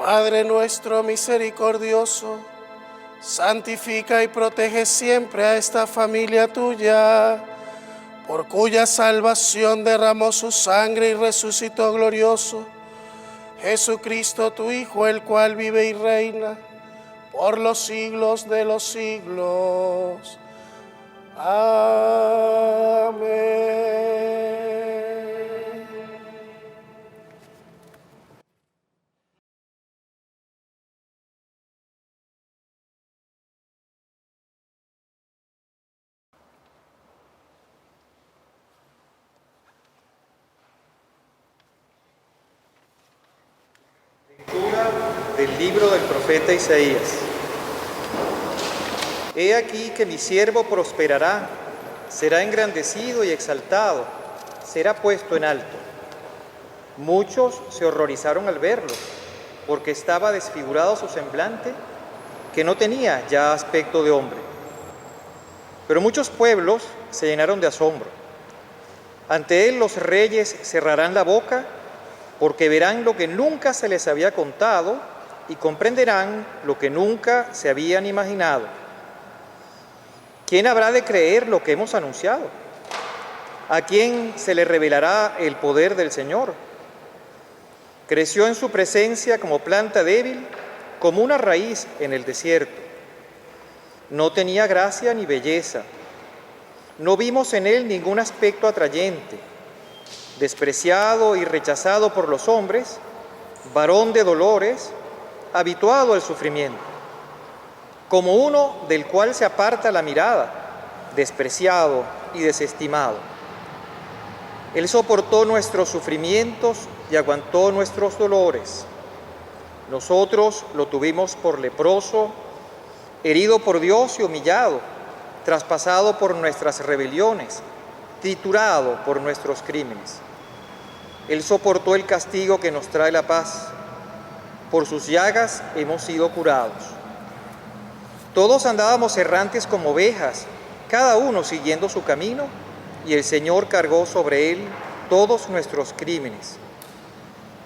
Padre nuestro misericordioso, santifica y protege siempre a esta familia tuya, por cuya salvación derramó su sangre y resucitó glorioso Jesucristo tu Hijo, el cual vive y reina por los siglos de los siglos. Amén. Lectura del libro del profeta Isaías. He aquí que mi siervo prosperará, será engrandecido y exaltado, será puesto en alto. Muchos se horrorizaron al verlo, porque estaba desfigurado su semblante, que no tenía ya aspecto de hombre. Pero muchos pueblos se llenaron de asombro. Ante él los reyes cerrarán la boca, porque verán lo que nunca se les había contado y comprenderán lo que nunca se habían imaginado. ¿Quién habrá de creer lo que hemos anunciado? ¿A quién se le revelará el poder del Señor? Creció en su presencia como planta débil, como una raíz en el desierto. No tenía gracia ni belleza. No vimos en él ningún aspecto atrayente. Despreciado y rechazado por los hombres, varón de dolores, habituado al sufrimiento, como uno del cual se aparta la mirada, despreciado y desestimado. Él soportó nuestros sufrimientos y aguantó nuestros dolores. Nosotros lo tuvimos por leproso, herido por Dios y humillado, traspasado por nuestras rebeliones, triturado por nuestros crímenes. Él soportó el castigo que nos trae la paz. Por sus llagas hemos sido curados. Todos andábamos errantes como ovejas, cada uno siguiendo su camino, y el Señor cargó sobre él todos nuestros crímenes.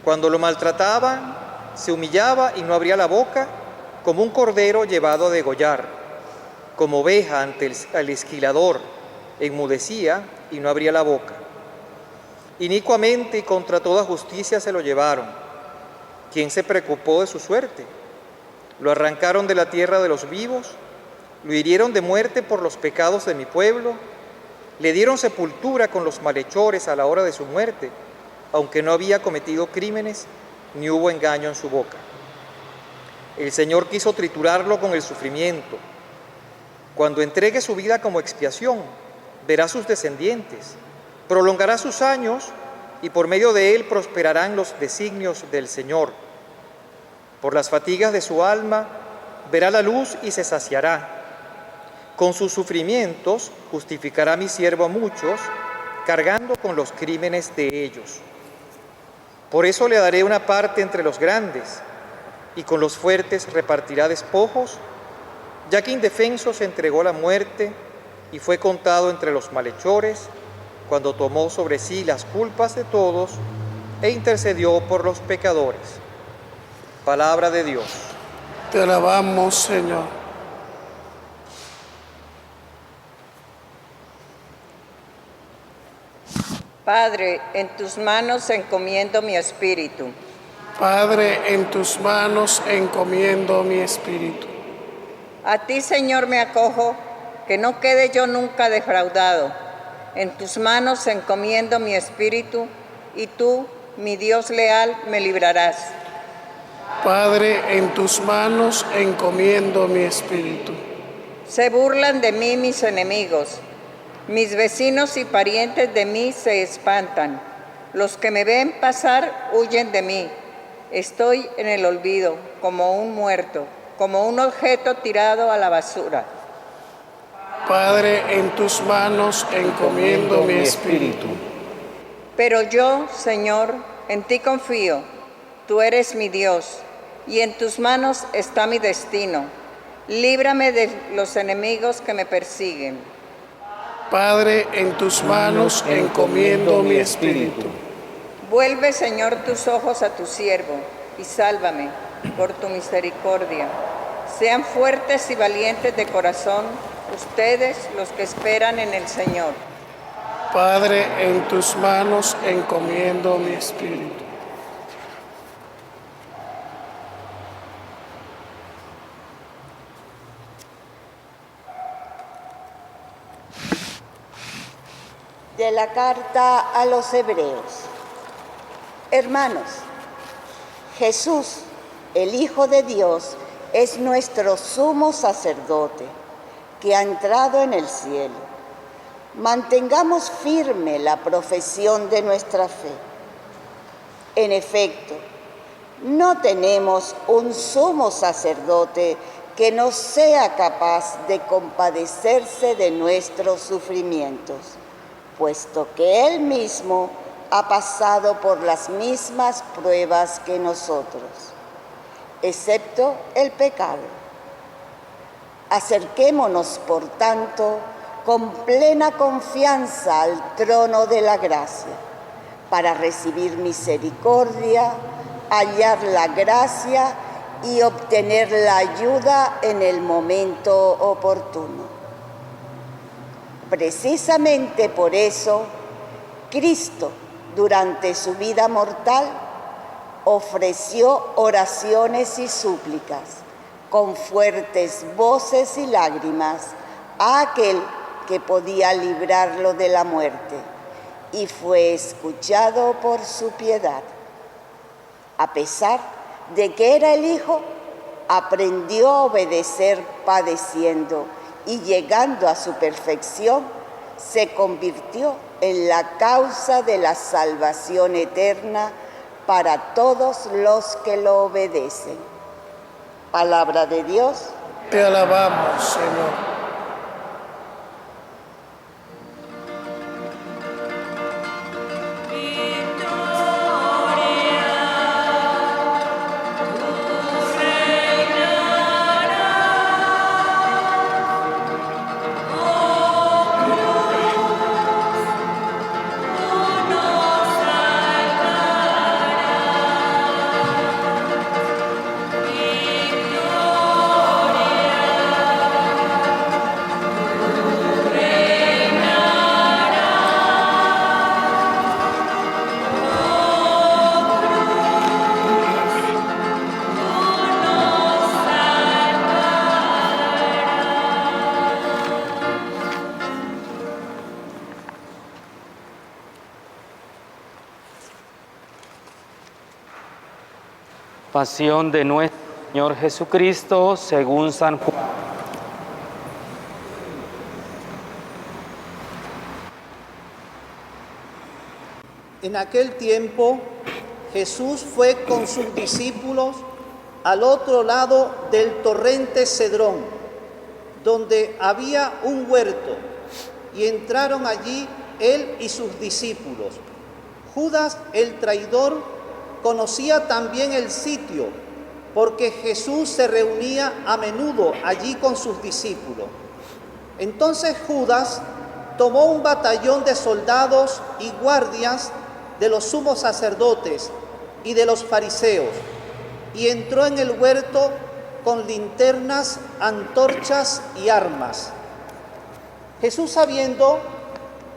Cuando lo maltrataban, se humillaba y no abría la boca, como un cordero llevado a degollar, como oveja ante el esquilador, enmudecía y no abría la boca. Inicuamente y contra toda justicia se lo llevaron. ¿Quién se preocupó de su suerte? Lo arrancaron de la tierra de los vivos, lo hirieron de muerte por los pecados de mi pueblo, le dieron sepultura con los malhechores a la hora de su muerte, aunque no había cometido crímenes, ni hubo engaño en su boca. El Señor quiso triturarlo con el sufrimiento. Cuando entregue su vida como expiación, verá sus descendientes, prolongará sus años y por medio de él prosperarán los designios del Señor. Por las fatigas de su alma verá la luz y se saciará. Con sus sufrimientos justificará mi siervo a muchos, cargando con los crímenes de ellos. Por eso le daré una parte entre los grandes, y con los fuertes repartirá despojos, ya que indefenso se entregó a la muerte y fue contado entre los malhechores, cuando tomó sobre sí las culpas de todos e intercedió por los pecadores. Palabra de Dios. Te alabamos, Señor. Padre, en tus manos encomiendo mi espíritu. Padre, en tus manos encomiendo mi espíritu. A ti, Señor, me acojo, que no quede yo nunca defraudado. En tus manos encomiendo mi espíritu, y tú, mi Dios leal, me librarás. Padre, en tus manos encomiendo mi espíritu. Se burlan de mí mis enemigos. Mis vecinos y parientes de mí se espantan. Los que me ven pasar huyen de mí. Estoy en el olvido, como un muerto, como un objeto tirado a la basura. Padre, en tus manos encomiendo mi espíritu. Pero yo, Señor, en ti confío. Tú eres mi Dios, y en tus manos está mi destino. Líbrame de los enemigos que me persiguen. Padre, en tus manos encomiendo mi espíritu. Vuelve, Señor, tus ojos a tu siervo, y sálvame. por tu misericordia. Sean fuertes y valientes de corazón ustedes los que esperan en el Señor. Padre, en tus manos encomiendo mi espíritu. De la carta a los Hebreos. Hermanos, Jesús, el Hijo de Dios, es nuestro sumo sacerdote, que ha entrado en el cielo. Mantengamos firme la profesión de nuestra fe. En efecto, no tenemos un sumo sacerdote que no sea capaz de compadecerse de nuestros sufrimientos, puesto que Él mismo ha pasado por las mismas pruebas que nosotros, excepto el pecado. Acerquémonos, por tanto, con plena confianza al trono de la gracia, para recibir misericordia, hallar la gracia y obtener la ayuda en el momento oportuno. Precisamente por eso, Cristo, durante su vida mortal, ofreció oraciones y súplicas con fuertes voces y lágrimas a aquel que podía librarlo de la muerte, y fue escuchado por su piedad. A pesar de que era el Hijo, aprendió a obedecer padeciendo, y llegando a su perfección, se convirtió en la causa de la salvación eterna para todos los que lo obedecen. Palabra de Dios. Te alabamos, Señor. Pasión de nuestro Señor Jesucristo según San Juan. En aquel tiempo, Jesús fue con sus discípulos al otro lado del torrente Cedrón, donde había un huerto, y entraron allí él y sus discípulos. Judas, el traidor, conocía también el sitio, porque Jesús se reunía a menudo allí con sus discípulos. Entonces Judas tomó un batallón de soldados y guardias de los sumos sacerdotes y de los fariseos, y entró en el huerto con linternas, antorchas y armas. Jesús, sabiendo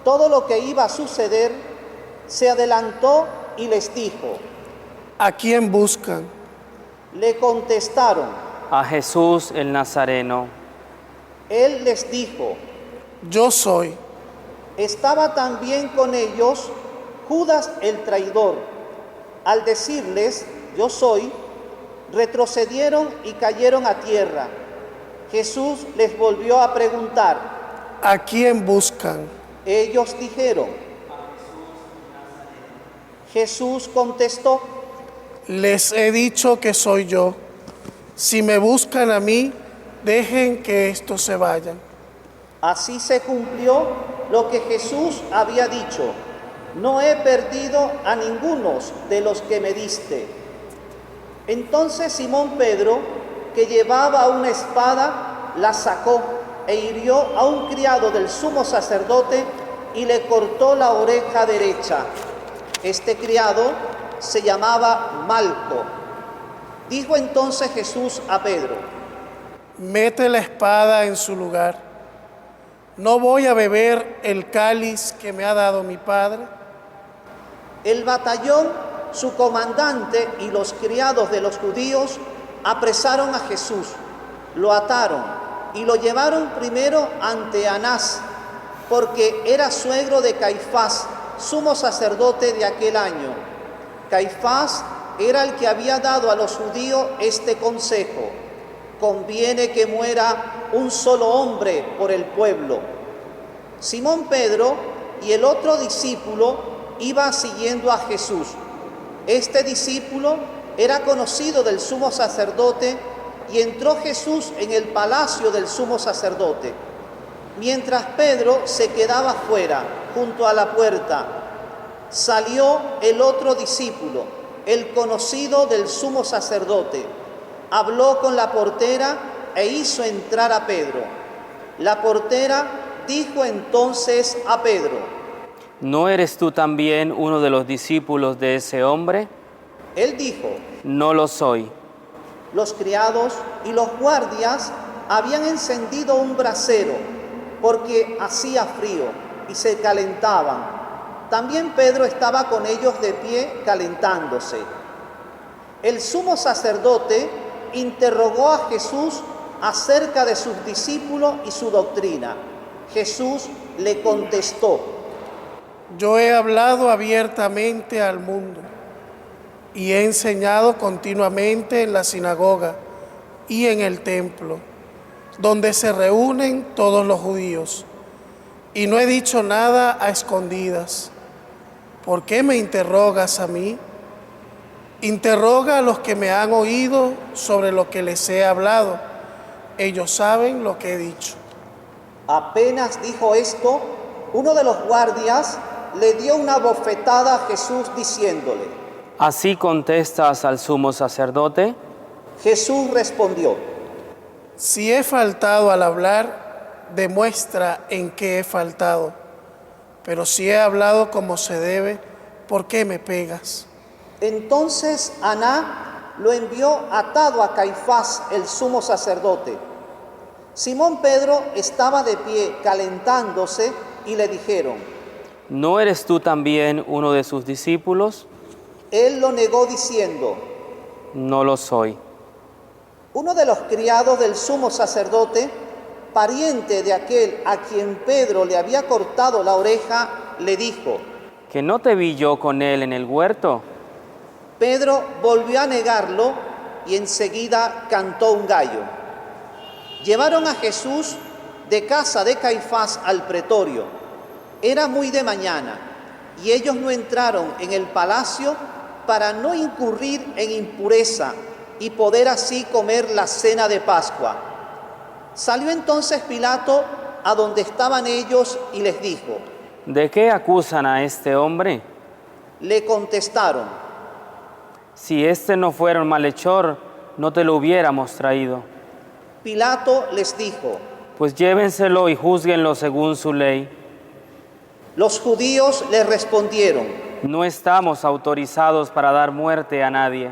todo lo que iba a suceder, se adelantó y les dijo: ¿A quién buscan? Le contestaron. A Jesús el Nazareno. Él les dijo: Yo soy. Estaba también con ellos Judas el traidor. Al decirles: Yo soy, retrocedieron y cayeron a tierra. Jesús les volvió a preguntar: ¿A quién buscan? Ellos dijeron: Jesús contestó: Les he dicho que soy yo. Si me buscan a mí, dejen que estos se vayan. Así se cumplió lo que Jesús había dicho: no he perdido a ninguno de los que me diste. Entonces Simón Pedro, que llevaba una espada, la sacó e hirió a un criado del sumo sacerdote y le cortó la oreja derecha. Este criado se llamaba Malco. Dijo entonces Jesús a Pedro: mete la espada en su lugar. ¿No voy a beber el cáliz que me ha dado mi padre? El batallón, su comandante y los criados de los judíos apresaron a Jesús, lo ataron y lo llevaron primero ante Anás, porque era suegro de Caifás, sumo sacerdote de aquel año. Caifás era el que había dado a los judíos este consejo: conviene que muera un solo hombre por el pueblo. Simón Pedro y el otro discípulo iba siguiendo a Jesús. Este discípulo era conocido del sumo sacerdote y entró Jesús en el palacio del sumo sacerdote, mientras Pedro se quedaba fuera, junto a la puerta. Salió el otro discípulo, el conocido del sumo sacerdote, habló con la portera e hizo entrar a Pedro. La portera dijo entonces a Pedro: ¿no eres tú también uno de los discípulos de ese hombre? Él dijo: No lo soy. Los criados y los guardias habían encendido un brasero porque hacía frío y se calentaban. También Pedro estaba con ellos de pie calentándose. El sumo sacerdote interrogó a Jesús acerca de sus discípulos y su doctrina. Jesús le contestó: yo he hablado abiertamente al mundo y he enseñado continuamente en la sinagoga y en el templo, donde se reúnen todos los judíos, y no he dicho nada a escondidas. ¿Por qué me interrogas a mí? Interroga a los que me han oído sobre lo que les he hablado. Ellos saben lo que he dicho. Apenas dijo esto, uno de los guardias le dio una bofetada a Jesús diciéndole: ¿así contestas al sumo sacerdote? Jesús respondió: si he faltado al hablar, demuestra en qué he faltado. Pero si he hablado como se debe, ¿por qué me pegas? Entonces Aná lo envió atado a Caifás, el sumo sacerdote. Simón Pedro estaba de pie calentándose y le dijeron: ¿no eres tú también uno de sus discípulos? Él lo negó diciendo: No lo soy. Uno de los criados del sumo sacerdote, pariente de aquel a quien Pedro le había cortado la oreja, le dijo: ¿que no te vi yo con él en el huerto? Pedro volvió a negarlo y enseguida cantó un gallo. Llevaron a Jesús de casa de Caifás al pretorio. Era muy de mañana y ellos no entraron en el palacio para no incurrir en impureza y poder así comer la cena de Pascua. Salió entonces Pilato a donde estaban ellos y les dijo: ¿de qué acusan a este hombre? Le contestaron: si este no fuera un malhechor, no te lo hubiéramos traído. Pilato les dijo: pues llévenselo y júzguenlo según su ley. Los judíos le respondieron: no estamos autorizados para dar muerte a nadie.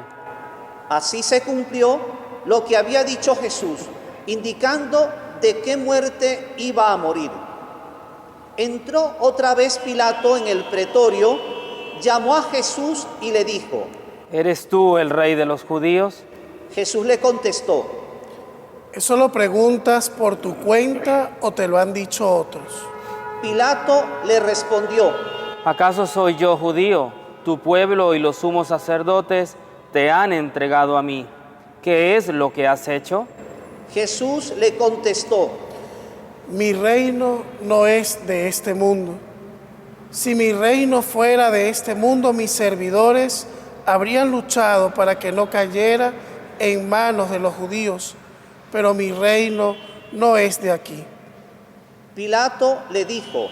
Así se cumplió lo que había dicho Jesús, indicando de qué muerte iba a morir. Entró otra vez Pilato en el pretorio, llamó a Jesús y le dijo: ¿eres tú el rey de los judíos? Jesús le contestó: ¿eso lo preguntas por tu cuenta o te lo han dicho otros? Pilato le respondió: ¿acaso soy yo judío? Tu pueblo y los sumos sacerdotes te han entregado a mí. ¿Qué es lo que has hecho? Jesús le contestó: mi reino no es de este mundo. Si mi reino fuera de este mundo, mis servidores habrían luchado para que no cayera en manos de los judíos, pero mi reino no es de aquí. Pilato le dijo.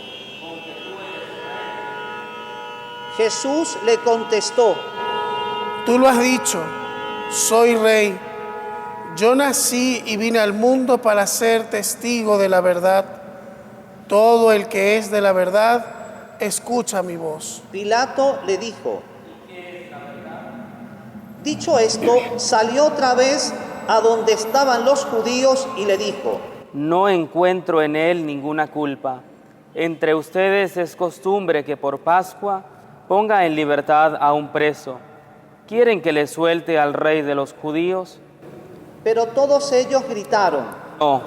Jesús le contestó: tú lo has dicho, soy rey. Yo nací y vine al mundo para ser testigo de la verdad. Todo el que es de la verdad, escucha mi voz. Pilato le dijo: Dicho esto, salió otra vez a donde estaban los judíos y le dijo: No encuentro en él ninguna culpa. Entre ustedes es costumbre que por Pascua ponga en libertad a un preso. ¿Quieren que le suelte al rey de los judíos? Pero todos ellos gritaron: No.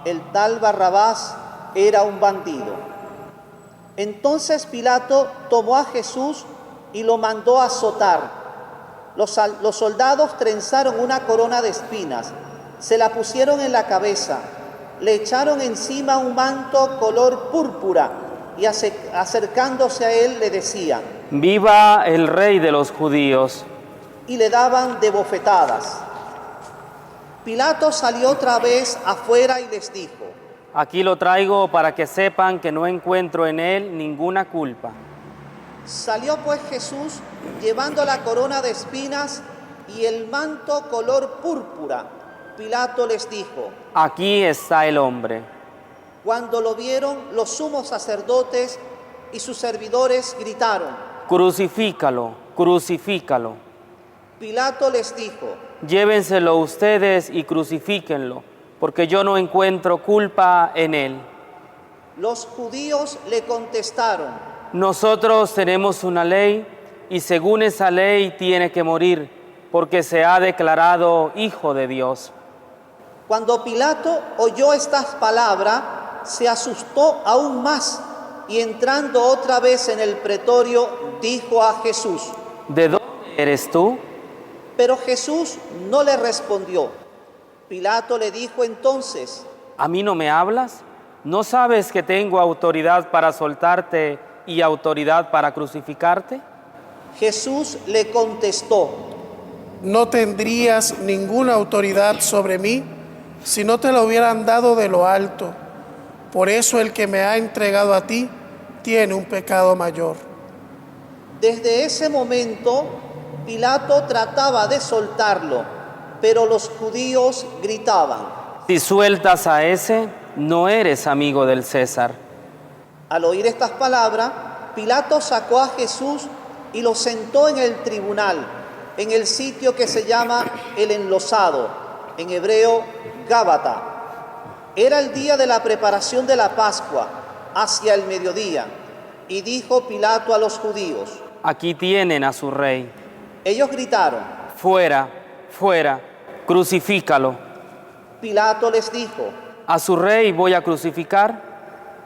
el tal Barrabás era un bandido. Entonces Pilato tomó a Jesús y lo mandó azotar. Los soldados trenzaron una corona de espinas, se la pusieron en la cabeza, le echaron encima un manto color púrpura y acercándose a él le decían: ¡Viva el rey de los judíos! Y le daban de bofetadas. Pilato salió otra vez afuera y les dijo: Aquí lo traigo para que sepan que no encuentro en él ninguna culpa. Salió pues Jesús llevando la corona de espinas y el manto color púrpura. Pilato les dijo: Aquí está el hombre. Cuando lo vieron, los sumos sacerdotes y sus servidores gritaron: Crucifícalo, crucifícalo. Pilato les dijo: Llévenselo ustedes y crucifíquenlo, porque yo no encuentro culpa en él. Los judíos le contestaron: Nosotros tenemos una ley y según esa ley tiene que morir, porque se ha declarado Hijo de Dios. Cuando Pilato oyó estas palabras, se asustó aún más y entrando otra vez en el pretorio, dijo a Jesús: ¿De dónde eres tú? Pero Jesús no le respondió. Pilato le dijo entonces: ¿A mí no me hablas? ¿No sabes que tengo autoridad para soltarte y autoridad para crucificarte? Jesús le contestó: No tendrías ninguna autoridad sobre mí si no te la hubieran dado de lo alto. Por eso el que me ha entregado a ti tiene un pecado mayor. Desde ese momento, Pilato trataba de soltarlo, pero los judíos gritaban: Si sueltas a ese, no eres amigo del César. Al oír estas palabras, Pilato sacó a Jesús y lo sentó en el tribunal, en el sitio que se llama el Enlosado, en hebreo Gábata. Era el día de la preparación de la Pascua, hacia el mediodía, y dijo Pilato a los judíos: Aquí tienen a su rey. Ellos gritaron: Fuera, fuera, crucifícalo. Pilato les dijo: ¿A su rey voy a crucificar?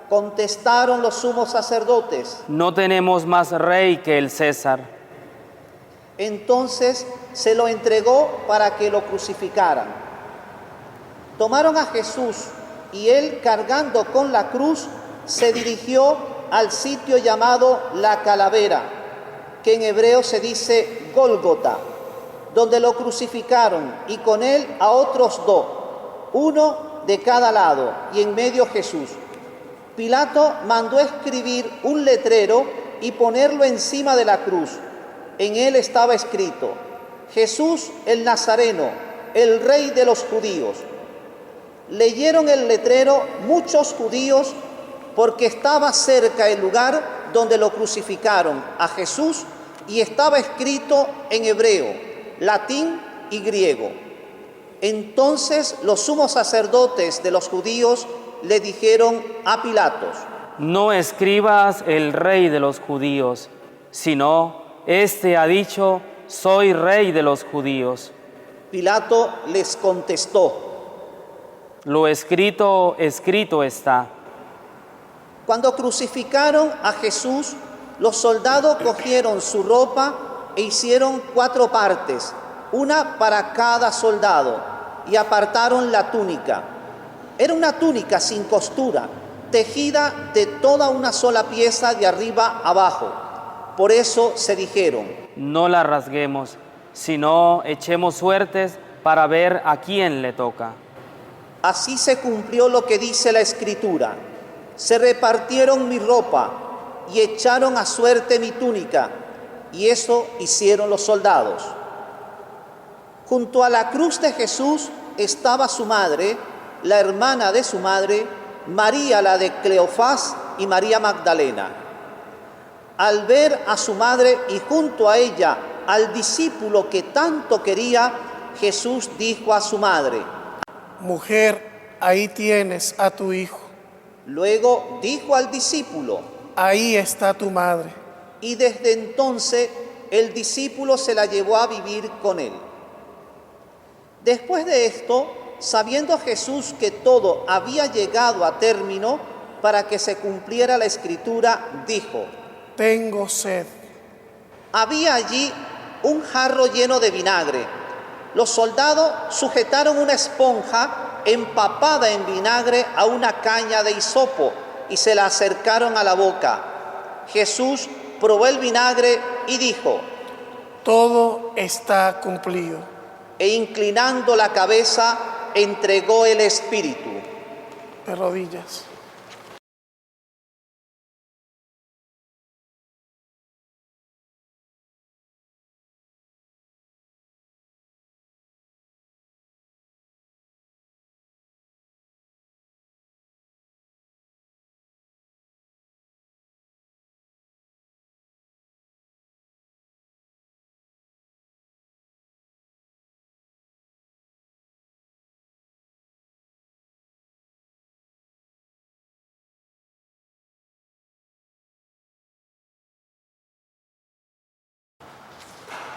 Contestaron los sumos sacerdotes: No tenemos más rey que el César. Entonces se lo entregó para que lo crucificaran. Tomaron a Jesús y él, cargando con la cruz, se dirigió al sitio llamado La Calavera, que en hebreo se dice Gólgota, donde lo crucificaron y con él a otros dos, uno de cada lado y en medio Jesús. Pilato mandó escribir un letrero y ponerlo encima de la cruz. En él estaba escrito: Jesús el Nazareno, el Rey de los judíos. Leyeron el letrero muchos judíos porque estaba cerca el lugar donde lo crucificaron a Jesús y estaba escrito en hebreo, latín y griego. Entonces los sumos sacerdotes de los judíos le dijeron a Pilato: No escribas el rey de los judíos, sino este ha dicho: soy rey de los judíos. Pilato les contestó: Lo escrito, escrito está. Cuando crucificaron a Jesús, los soldados cogieron su ropa e hicieron 4 partes, una para cada soldado, y apartaron la túnica. Era una túnica sin costura, tejida de toda una sola pieza de arriba abajo. Por eso se dijeron: No la rasguemos, sino echemos suertes para ver a quién le toca. Así se cumplió lo que dice la Escritura: se repartieron mi ropa y echaron a suerte mi túnica, y eso hicieron los soldados. Junto a la cruz de Jesús estaba su madre, la hermana de su madre, María la de Cleofás y María Magdalena. Al ver a su madre y junto a ella al discípulo que tanto quería, Jesús dijo a su madre: Mujer, ahí tienes a tu hijo. Luego dijo al discípulo: Ahí está tu madre. Y desde entonces el discípulo se la llevó a vivir con él. Después de esto, sabiendo Jesús que todo había llegado a término para que se cumpliera la escritura, dijo: Tengo sed. Había allí un jarro lleno de vinagre. Los soldados sujetaron una esponja empapada en vinagre a una caña de hisopo y se la acercaron a la boca. Jesús probó el vinagre y dijo: Todo está cumplido. E inclinando la cabeza, entregó el espíritu. De rodillas.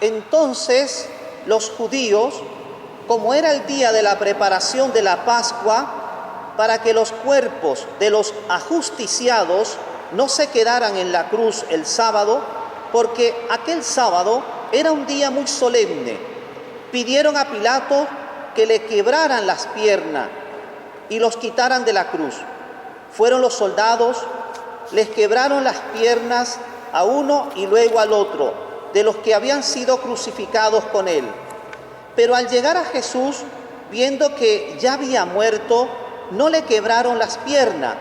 Entonces los judíos, como era el día de la preparación de la Pascua, para que los cuerpos de los ajusticiados no se quedaran en la cruz el sábado, porque aquel sábado era un día muy solemne, pidieron a Pilato que le quebraran las piernas y los quitaran de la cruz. Fueron los soldados, les quebraron las piernas a uno y luego al otro, de los que habían sido crucificados con él. Pero al llegar a Jesús, viendo que ya había muerto, no le quebraron las piernas,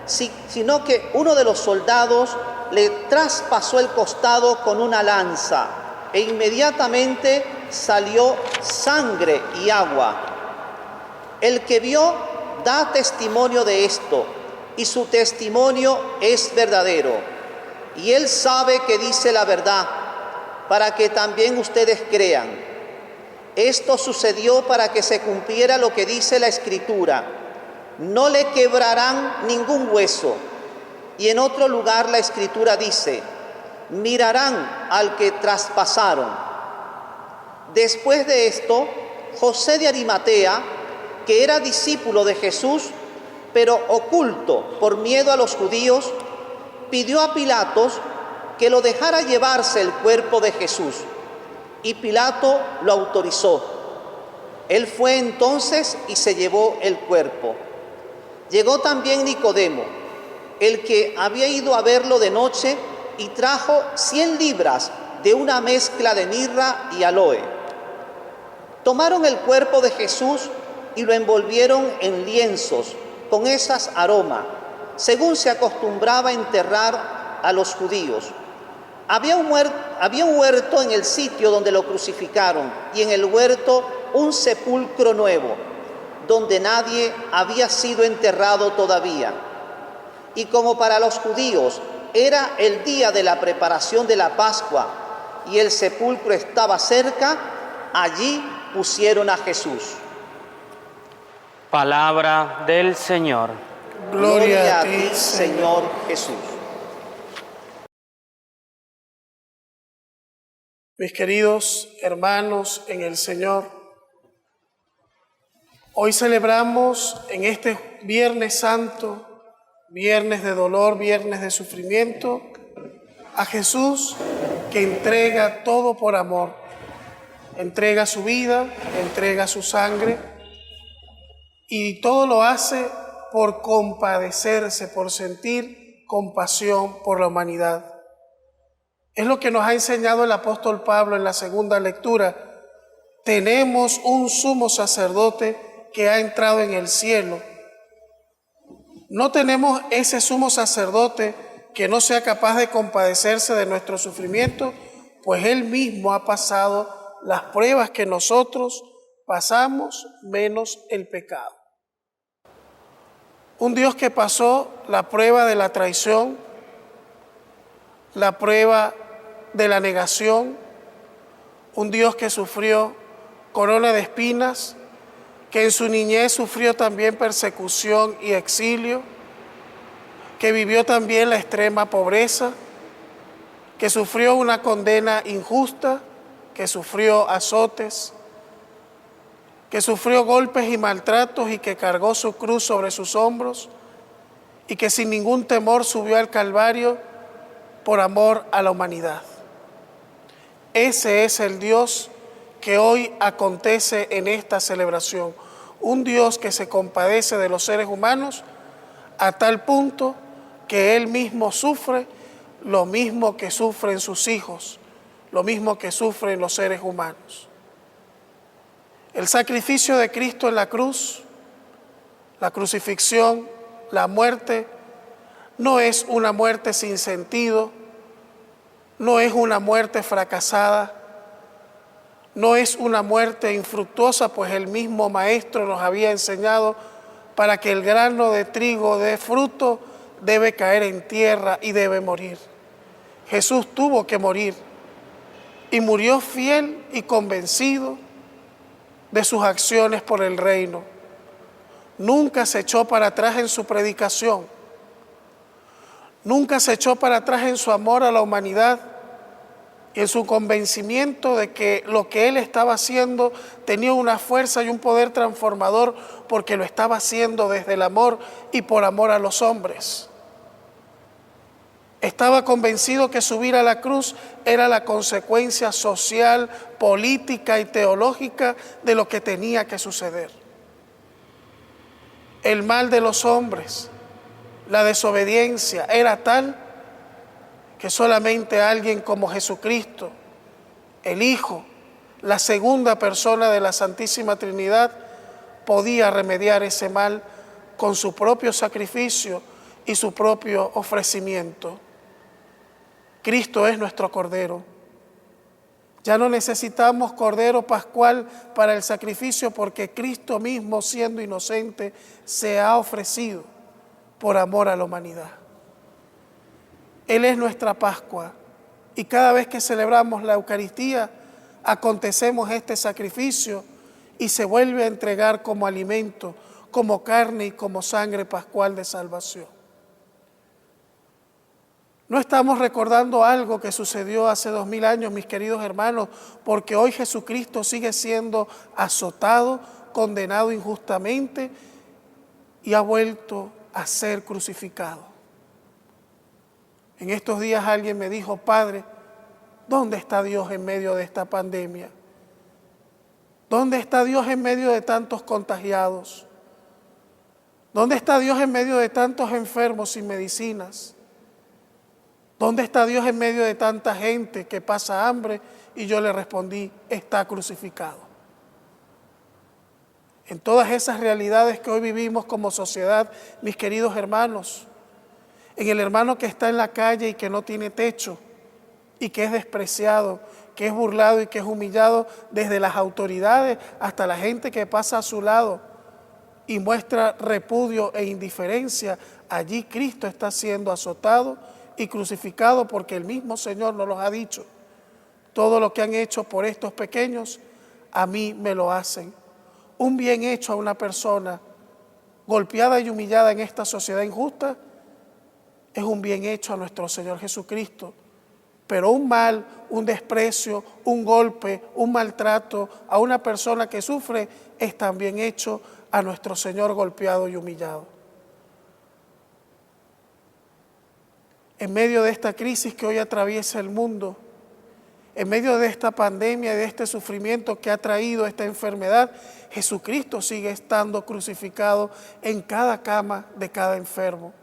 sino que uno de los soldados le traspasó el costado con una lanza, e inmediatamente salió sangre y agua. El que vio da testimonio de esto, y su testimonio es verdadero. Y él sabe que dice la verdad, para que también ustedes crean. Esto sucedió para que se cumpliera lo que dice la Escritura: no le quebrarán ningún hueso. Y en otro lugar la Escritura dice: mirarán al que traspasaron. Después de esto, José de Arimatea, que era discípulo de Jesús, pero oculto por miedo a los judíos, pidió a Pilatos que lo dejara llevarse el cuerpo de Jesús, y Pilato lo autorizó. Él fue entonces y se llevó el cuerpo. Llegó también Nicodemo, el que había ido a verlo de noche, y trajo 100 libras de una mezcla de mirra y aloe. Tomaron el cuerpo de Jesús y lo envolvieron en lienzos con esas aromas, según se acostumbraba a enterrar a los judíos. Había un huerto en el sitio donde lo crucificaron, y en el huerto un sepulcro nuevo, donde nadie había sido enterrado todavía. Y como para los judíos era el día de la preparación de la Pascua y el sepulcro estaba cerca, allí pusieron a Jesús. Palabra del Señor. Gloria a ti, Señor Jesús. Mis queridos hermanos en el Señor, hoy celebramos en este Viernes Santo, viernes de dolor, viernes de sufrimiento, a Jesús, que entrega todo por amor. Entrega su vida, entrega su sangre, y todo lo hace por compadecerse, por sentir compasión por la humanidad. Es lo que nos ha enseñado el apóstol Pablo en la segunda lectura. Tenemos un sumo sacerdote que ha entrado en el cielo. No tenemos ese sumo sacerdote que no sea capaz de compadecerse de nuestro sufrimiento, pues Él mismo ha pasado las pruebas que nosotros pasamos, menos el pecado. Un Dios que pasó la prueba de la traición, la prueba de la negación, un Dios que sufrió corona de espinas, que en su niñez sufrió también persecución y exilio, que vivió también la extrema pobreza, que sufrió una condena injusta, que sufrió azotes, que sufrió golpes y maltratos y que cargó su cruz sobre sus hombros y que sin ningún temor subió al Calvario por amor a la humanidad. Ese es el Dios que hoy acontece en esta celebración, un Dios que se compadece de los seres humanos a tal punto que Él mismo sufre lo mismo que sufren sus hijos, lo mismo que sufren los seres humanos. El sacrificio de Cristo en la cruz, la crucifixión, la muerte, no es una muerte sin sentido, no es una muerte fracasada, no es una muerte infructuosa, pues el mismo Maestro nos había enseñado para que el grano de trigo dé fruto, debe caer en tierra y debe morir. Jesús tuvo que morir y murió fiel y convencido de sus acciones por el reino. Nunca se echó para atrás en su predicación, nunca se echó para atrás en su amor a la humanidad y en su convencimiento de que lo que Él estaba haciendo tenía una fuerza y un poder transformador porque lo estaba haciendo desde el amor y por amor a los hombres. Estaba convencido que subir a la cruz era la consecuencia social, política y teológica de lo que tenía que suceder. El mal de los hombres, la desobediencia, era tal que solamente alguien como Jesucristo, el Hijo, la segunda persona de la Santísima Trinidad, podía remediar ese mal con su propio sacrificio y su propio ofrecimiento. Cristo es nuestro Cordero. Ya no necesitamos Cordero Pascual para el sacrificio porque Cristo mismo, siendo inocente, se ha ofrecido por amor a la humanidad. Él es nuestra Pascua y cada vez que celebramos la Eucaristía, acontecemos este sacrificio y se vuelve a entregar como alimento, como carne y como sangre pascual de salvación. No estamos recordando algo que sucedió hace 2000 años, mis queridos hermanos, porque hoy Jesucristo sigue siendo azotado, condenado injustamente y ha vuelto a ser crucificado. En estos días alguien me dijo: Padre, ¿dónde está Dios en medio de esta pandemia? ¿Dónde está Dios en medio de tantos contagiados? ¿Dónde está Dios en medio de tantos enfermos sin medicinas? ¿Dónde está Dios en medio de tanta gente que pasa hambre? Y yo le respondí: está crucificado. En todas esas realidades que hoy vivimos como sociedad, mis queridos hermanos, en el hermano que está en la calle y que no tiene techo, y que es despreciado, que es burlado y que es humillado desde las autoridades hasta la gente que pasa a su lado y muestra repudio e indiferencia, allí Cristo está siendo azotado y crucificado porque el mismo Señor nos lo ha dicho: todo lo que han hecho por estos pequeños, a mí me lo hacen. Un bien hecho a una persona golpeada y humillada en esta sociedad injusta es un bien hecho a nuestro Señor Jesucristo, pero un mal, un desprecio, un golpe, un maltrato a una persona que sufre es también hecho a nuestro Señor golpeado y humillado. En medio de esta crisis que hoy atraviesa el mundo, en medio de esta pandemia y de este sufrimiento que ha traído esta enfermedad, Jesucristo sigue estando crucificado en cada cama de cada enfermo.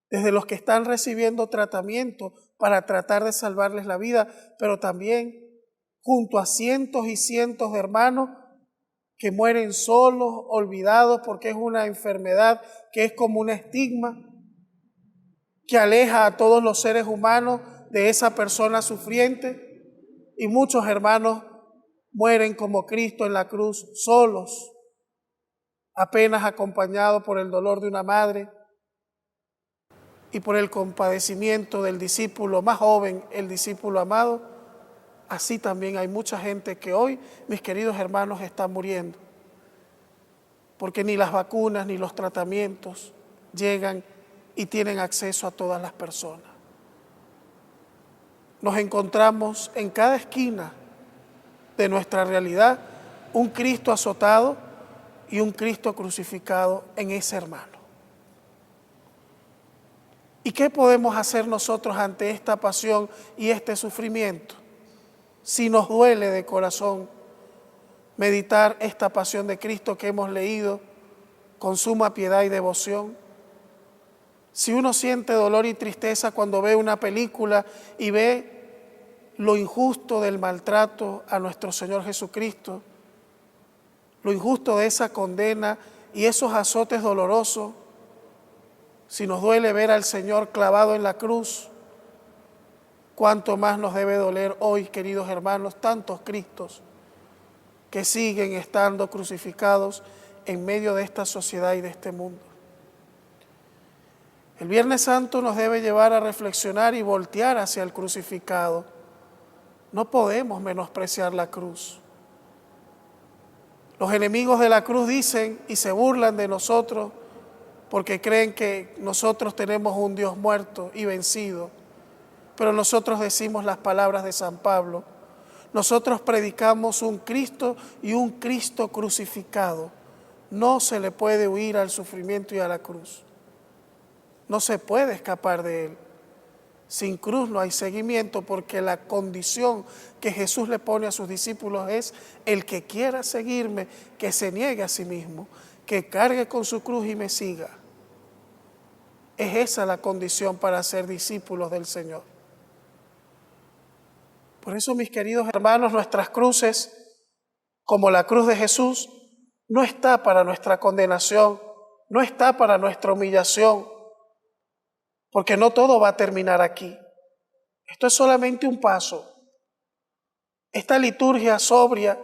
Desde los que están recibiendo tratamiento para tratar de salvarles la vida, pero también junto a cientos y cientos de hermanos que mueren solos, olvidados, porque es una enfermedad que es como un estigma que aleja a todos los seres humanos de esa persona sufriente, y muchos hermanos mueren como Cristo en la cruz, solos, apenas acompañados por el dolor de una madre, y por el compadecimiento del discípulo más joven, el discípulo amado, así también hay mucha gente que hoy, mis queridos hermanos, está muriendo, porque ni las vacunas ni los tratamientos llegan y tienen acceso a todas las personas. Nos encontramos en cada esquina de nuestra realidad un Cristo azotado y un Cristo crucificado en ese hermano. ¿Y qué podemos hacer nosotros ante esta pasión y este sufrimiento? Si nos duele de corazón meditar esta pasión de Cristo que hemos leído con suma piedad y devoción. Si uno siente dolor y tristeza cuando ve una película y ve lo injusto del maltrato a nuestro Señor Jesucristo, lo injusto de esa condena y esos azotes dolorosos, si nos duele ver al Señor clavado en la cruz, cuánto más nos debe doler hoy, queridos hermanos, tantos Cristos que siguen estando crucificados en medio de esta sociedad y de este mundo. El Viernes Santo nos debe llevar a reflexionar y voltear hacia el crucificado. No podemos menospreciar la cruz. Los enemigos de la cruz dicen y se burlan de nosotros porque creen que nosotros tenemos un Dios muerto y vencido. Pero nosotros decimos las palabras de San Pablo. Nosotros predicamos un Cristo y un Cristo crucificado. No se le puede huir al sufrimiento y a la cruz. No se puede escapar de él. Sin cruz no hay seguimiento, porque la condición que Jesús le pone a sus discípulos es: el que quiera seguirme, que se niegue a sí mismo, que cargue con su cruz y me siga. Es esa la condición para ser discípulos del Señor. Por eso, mis queridos hermanos, nuestras cruces, como la cruz de Jesús, no está para nuestra condenación, no está para nuestra humillación, porque no todo va a terminar aquí. Esto es solamente un paso. Esta liturgia sobria,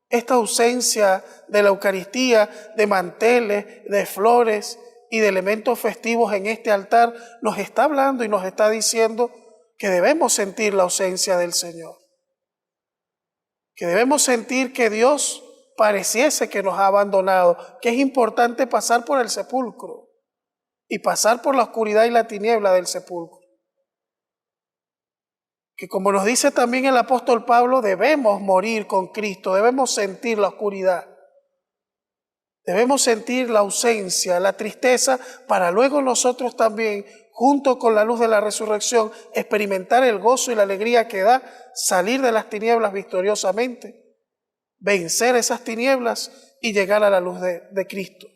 esta ausencia de la Eucaristía, de manteles, de flores y de elementos festivos en este altar, nos está hablando y nos está diciendo que debemos sentir la ausencia del Señor, que debemos sentir que Dios pareciese que nos ha abandonado, que es importante pasar por el sepulcro y pasar por la oscuridad y la tiniebla del sepulcro. Que, como nos dice también el apóstol Pablo, debemos morir con Cristo, debemos sentir la oscuridad, debemos sentir la ausencia, la tristeza, para luego nosotros también, junto con la luz de la resurrección, experimentar el gozo y la alegría que da salir de las tinieblas victoriosamente, vencer esas tinieblas y llegar a la luz de Cristo.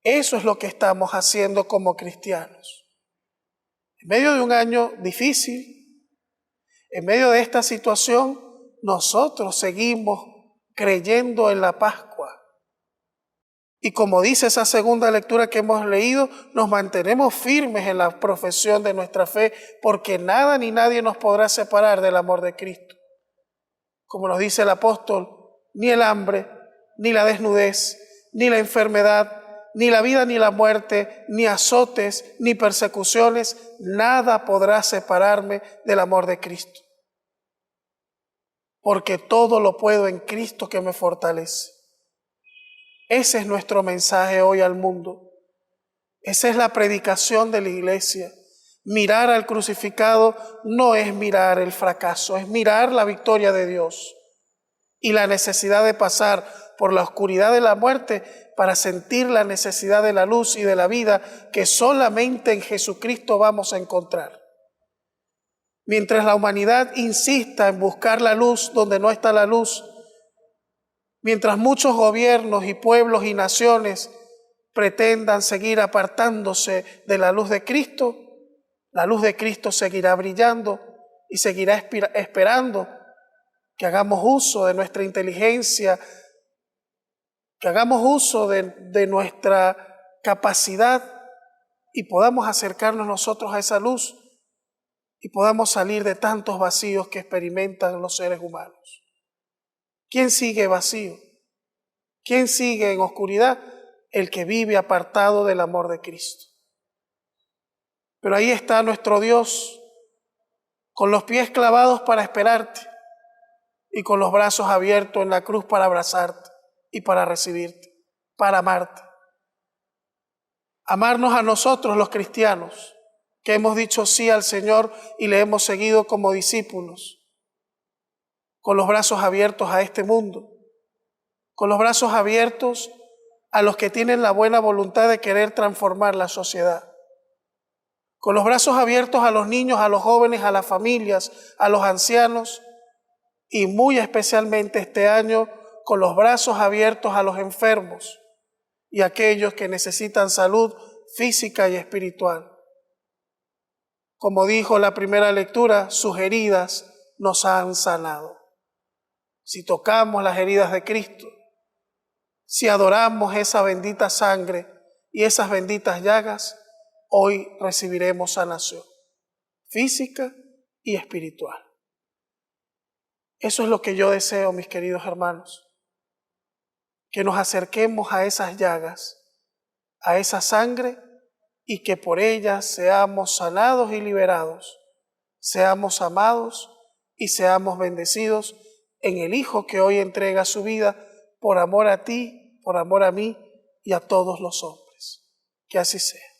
Eso es lo que estamos haciendo como cristianos. En medio de un año difícil, en medio de esta situación, nosotros seguimos creyendo en la Pascua. Y como dice esa segunda lectura que hemos leído, nos mantenemos firmes en la profesión de nuestra fe, porque nada ni nadie nos podrá separar del amor de Cristo. Como nos dice el apóstol, ni el hambre, ni la desnudez, ni la enfermedad, ni la vida ni la muerte, ni azotes, ni persecuciones, nada podrá separarme del amor de Cristo. Porque todo lo puedo en Cristo que me fortalece. Ese es nuestro mensaje hoy al mundo. Esa es la predicación de la iglesia. Mirar al crucificado no es mirar el fracaso, es mirar la victoria de Dios y la necesidad de pasar por la oscuridad de la muerte para sentir la necesidad de la luz y de la vida que solamente en Jesucristo vamos a encontrar. Mientras la humanidad insista en buscar la luz donde no está la luz, mientras muchos gobiernos y pueblos y naciones pretendan seguir apartándose de la luz de Cristo seguirá brillando y seguirá esperando que hagamos uso de nuestra inteligencia, que hagamos uso de nuestra capacidad y podamos acercarnos nosotros a esa luz y podamos salir de tantos vacíos que experimentan los seres humanos. ¿Quién sigue vacío? ¿Quién sigue en oscuridad? El que vive apartado del amor de Cristo. Pero ahí está nuestro Dios, con los pies clavados para esperarte y con los brazos abiertos en la cruz para abrazarte y para recibirte, para amarte. Amarnos a nosotros los cristianos, que hemos dicho sí al Señor y le hemos seguido como discípulos, con los brazos abiertos a este mundo, con los brazos abiertos a los que tienen la buena voluntad de querer transformar la sociedad, con los brazos abiertos a los niños, a los jóvenes, a las familias, a los ancianos y muy especialmente este año con los brazos abiertos a los enfermos y a aquellos que necesitan salud física y espiritual. Como dijo la primera lectura, sus heridas nos han sanado. Si tocamos las heridas de Cristo, si adoramos esa bendita sangre y esas benditas llagas, hoy recibiremos sanación física y espiritual. Eso es lo que yo deseo, mis queridos hermanos, que nos acerquemos a esas llagas, a esa sangre, y que por ellas seamos sanados y liberados, seamos amados y seamos bendecidos en el Hijo que hoy entrega su vida por amor a ti, por amor a mí y a todos los hombres. Que así sea.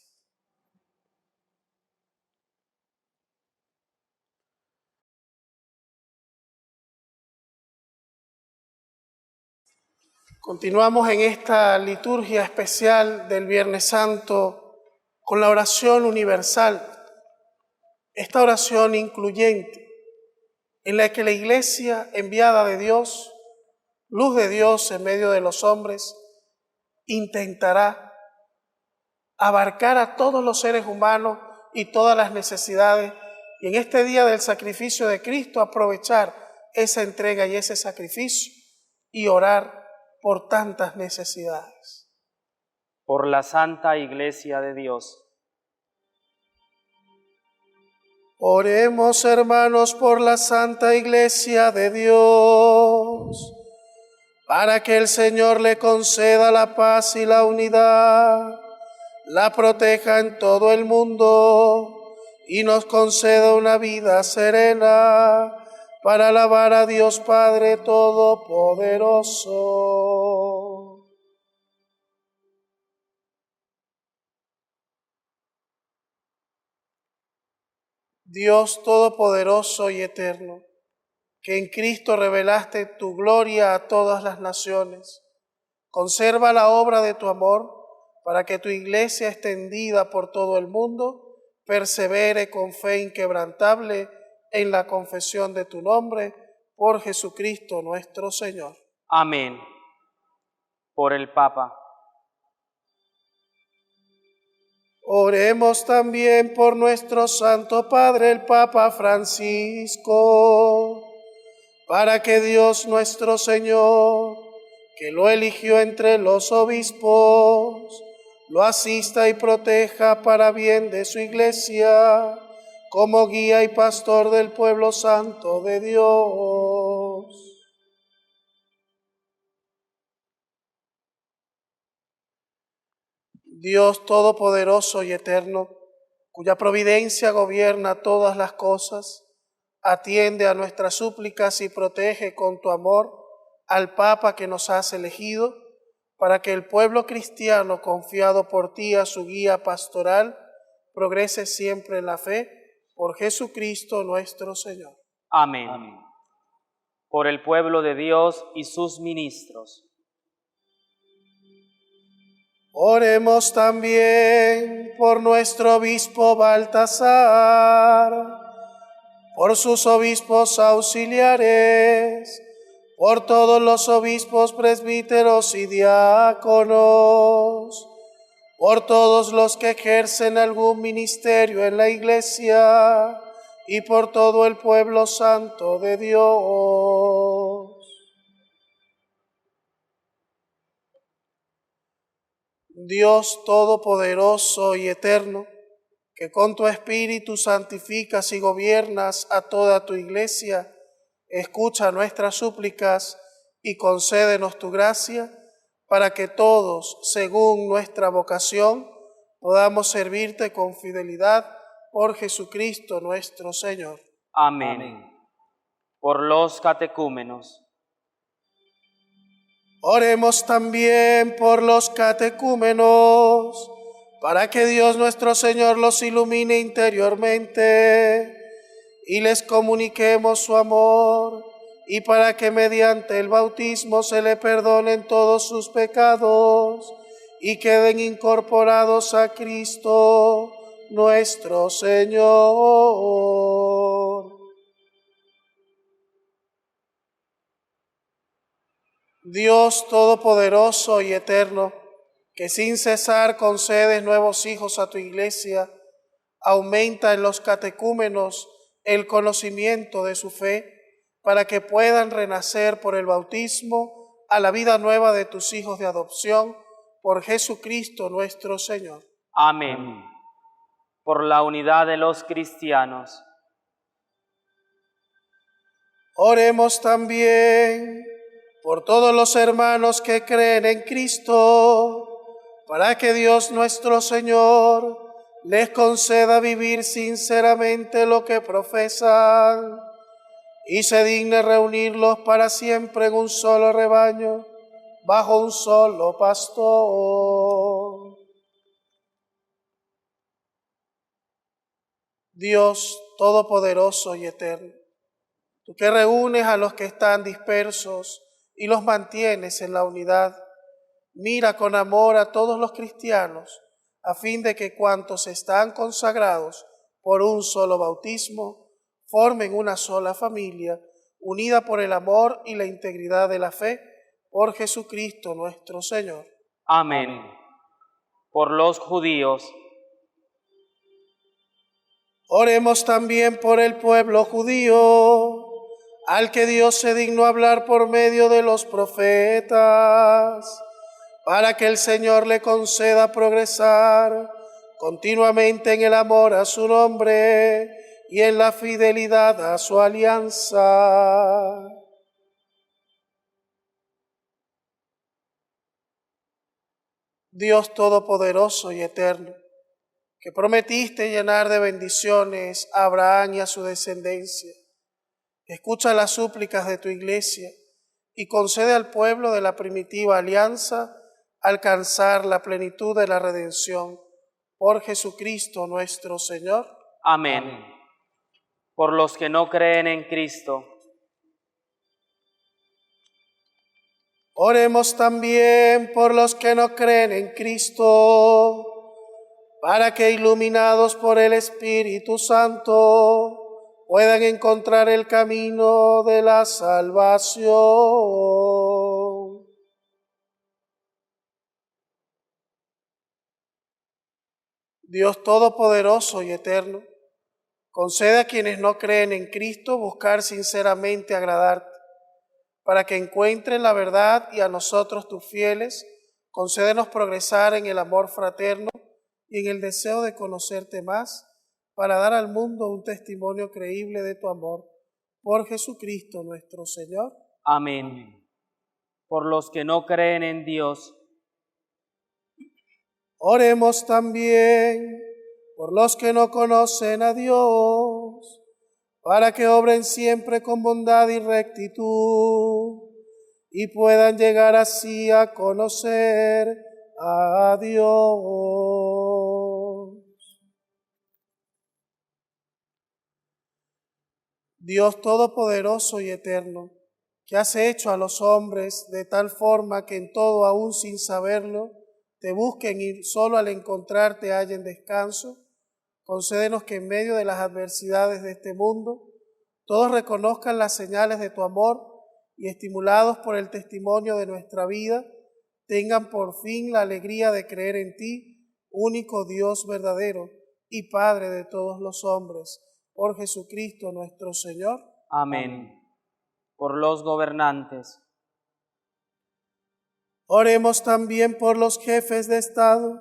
Continuamos en esta liturgia especial del Viernes Santo con la oración universal, esta oración incluyente en la que la Iglesia enviada de Dios, luz de Dios en medio de los hombres, intentará abarcar a todos los seres humanos y todas las necesidades, y en este día del sacrificio de Cristo aprovechar esa entrega y ese sacrificio y orar por tantas necesidades. Por la Santa Iglesia de Dios. Oremos, hermanos, por la Santa Iglesia de Dios, para que el Señor le conceda la paz y la unidad, la proteja en todo el mundo y nos conceda una vida serena para alabar a Dios Padre Todopoderoso. Dios Todopoderoso y Eterno, que en Cristo revelaste tu gloria a todas las naciones, conserva la obra de tu amor para que tu iglesia extendida por todo el mundo persevere con fe inquebrantable en la confesión de tu nombre, por Jesucristo nuestro Señor. Amén. Por el Papa. Oremos también por nuestro Santo Padre, el Papa Francisco, para que Dios nuestro Señor, que lo eligió entre los obispos, lo asista y proteja para bien de su iglesia, como guía y pastor del pueblo santo de Dios. Dios Todopoderoso y Eterno, cuya providencia gobierna todas las cosas, atiende a nuestras súplicas y protege con tu amor al Papa que nos has elegido, para que el pueblo cristiano, confiado por ti a su guía pastoral, progrese siempre en la fe, por Jesucristo nuestro Señor. Amén. Amén. Por el pueblo de Dios y sus ministros. Oremos también por nuestro obispo Baltasar, por sus obispos auxiliares, por todos los obispos, presbíteros y diáconos, por todos los que ejercen algún ministerio en la Iglesia y por todo el pueblo santo de Dios. Dios Todopoderoso y Eterno, que con tu Espíritu santificas y gobiernas a toda tu Iglesia, escucha nuestras súplicas y concédenos tu gracia, para que todos, según nuestra vocación, podamos servirte con fidelidad por Jesucristo nuestro Señor. Amén. Por los catecúmenos. Oremos también por los catecúmenos, para que Dios nuestro Señor los ilumine interiormente y les comuniquemos su amor, y para que mediante el bautismo se le perdonen todos sus pecados y queden incorporados a Cristo nuestro Señor. Dios Todopoderoso y Eterno, que sin cesar concedes nuevos hijos a tu Iglesia, aumenta en los catecúmenos el conocimiento de su fe, para que puedan renacer por el bautismo a la vida nueva de tus hijos de adopción, por Jesucristo nuestro Señor. Amén. Por la unidad de los cristianos. Oremos también por todos los hermanos que creen en Cristo, para que Dios nuestro Señor les conceda vivir sinceramente lo que profesan y se digne reunirlos para siempre en un solo rebaño, bajo un solo pastor. Dios Todopoderoso y Eterno, tú que reúnes a los que están dispersos y los mantienes en la unidad, mira con amor a todos los cristianos, a fin de que cuantos están consagrados por un solo bautismo, formen una sola familia, unida por el amor y la integridad de la fe, por Jesucristo nuestro Señor. Amén. Por los judíos. Oremos también por el pueblo judío, al que Dios se dignó hablar por medio de los profetas, para que el Señor le conceda progresar continuamente en el amor a su nombre y en la fidelidad a su alianza. Dios Todopoderoso y Eterno, que prometiste llenar de bendiciones a Abraham y a su descendencia, escucha las súplicas de tu Iglesia y concede al pueblo de la primitiva alianza alcanzar la plenitud de la redención, por Jesucristo nuestro Señor. Amén. Por los que no creen en Cristo. Oremos también por los que no creen en Cristo, para que iluminados por el Espíritu Santo puedan encontrar el camino de la salvación. Dios Todopoderoso y Eterno, concede a quienes no creen en Cristo buscar sinceramente agradarte, para que encuentren la verdad, y a nosotros tus fieles, concédenos progresar en el amor fraterno y en el deseo de conocerte más, para dar al mundo un testimonio creíble de tu amor, por Jesucristo nuestro Señor. Amén. Por los que no creen en Dios. Oremos también por los que no conocen a Dios, para que obren siempre con bondad y rectitud y puedan llegar así a conocer a Dios. Dios Todopoderoso y Eterno, que has hecho a los hombres de tal forma que en todo, aún sin saberlo, te busquen y solo al encontrarte hallen descanso, concédenos que en medio de las adversidades de este mundo, todos reconozcan las señales de tu amor y, estimulados por el testimonio de nuestra vida, tengan por fin la alegría de creer en ti, único Dios verdadero y Padre de todos los hombres, por Jesucristo nuestro Señor. Amén. Por los gobernantes. Oremos también por los jefes de Estado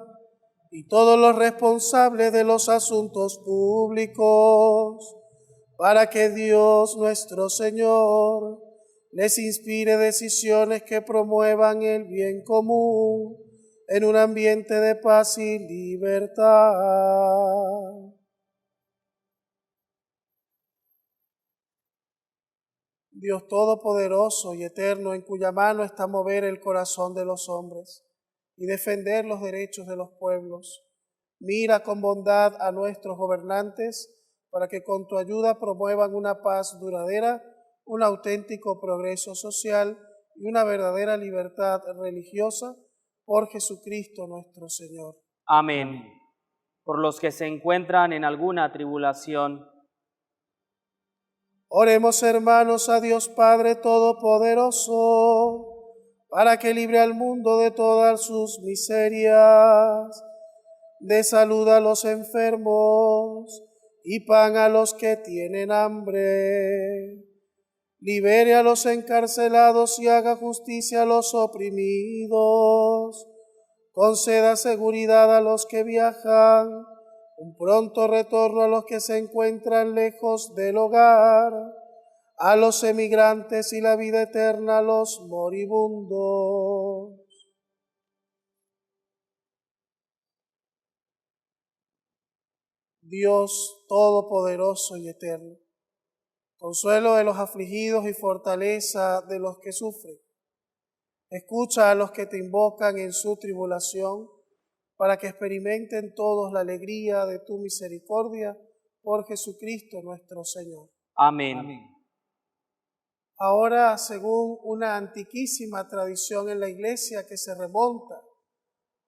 y todos los responsables de los asuntos públicos, para que Dios nuestro Señor les inspire decisiones que promuevan el bien común en un ambiente de paz y libertad. Dios todopoderoso y eterno, en cuya mano está mover el corazón de los hombres y defender los derechos de los pueblos, mira con bondad a nuestros gobernantes para que con tu ayuda promuevan una paz duradera, un auténtico progreso social y una verdadera libertad religiosa por Jesucristo nuestro Señor. Amén. Por los que se encuentran en alguna tribulación, Oremos, hermanos, a Dios Padre Todopoderoso, para que libre al mundo de todas sus miserias, dé salud a los enfermos y pan a los que tienen hambre, libere a los encarcelados y haga justicia a los oprimidos, conceda seguridad a los que viajan, un pronto retorno a los que se encuentran lejos del hogar, a los emigrantes y la vida eterna a los moribundos. Dios Todopoderoso y Eterno, consuelo de los afligidos y fortaleza de los que sufren, escucha a los que te invocan en su tribulación, para que experimenten todos la alegría de tu misericordia por Jesucristo nuestro Señor. amén. Ahora, según una antiquísima tradición en la Iglesia que se remonta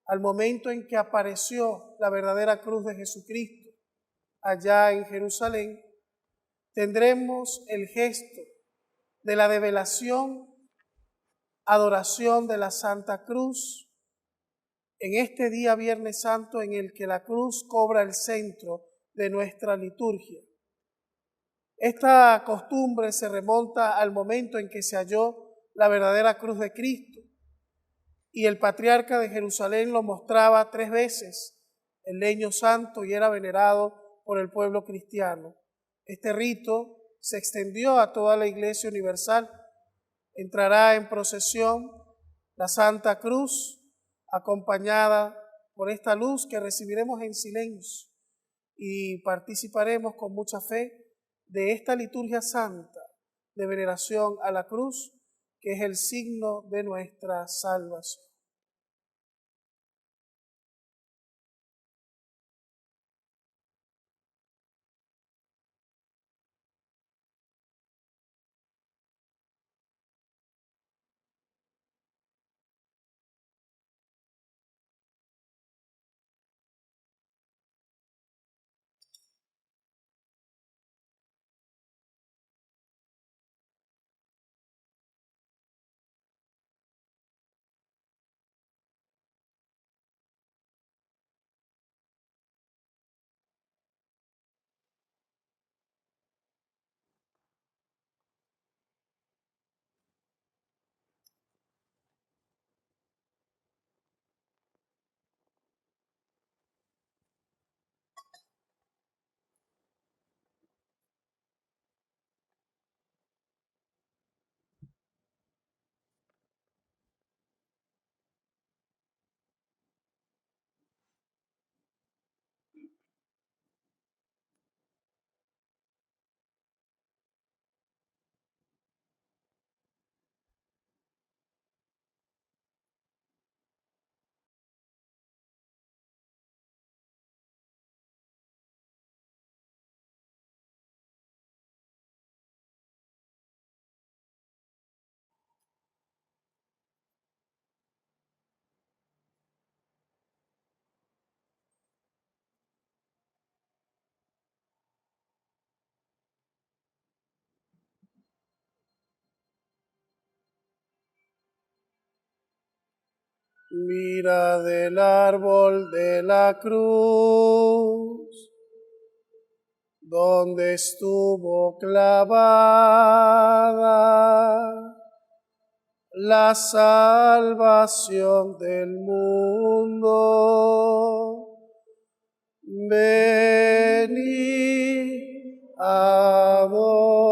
al momento en que apareció la verdadera cruz de Jesucristo allá en Jerusalén, tendremos el gesto de la develación, adoración de la Santa Cruz, en este día Viernes Santo en el que la cruz cobra el centro de nuestra liturgia. Esta costumbre se remonta al momento en que se halló la verdadera cruz de Cristo y el patriarca de Jerusalén lo mostraba 3 veces en leño santo y era venerado por el pueblo cristiano. Este rito se extendió a toda la Iglesia universal. Entrará en procesión la Santa Cruz, acompañada por esta luz que recibiremos en silencio y participaremos con mucha fe de esta liturgia santa de veneración a la cruz, que es el signo de nuestra salvación. Mira del árbol de la cruz, donde estuvo clavada la salvación del mundo. Venid, adoremos.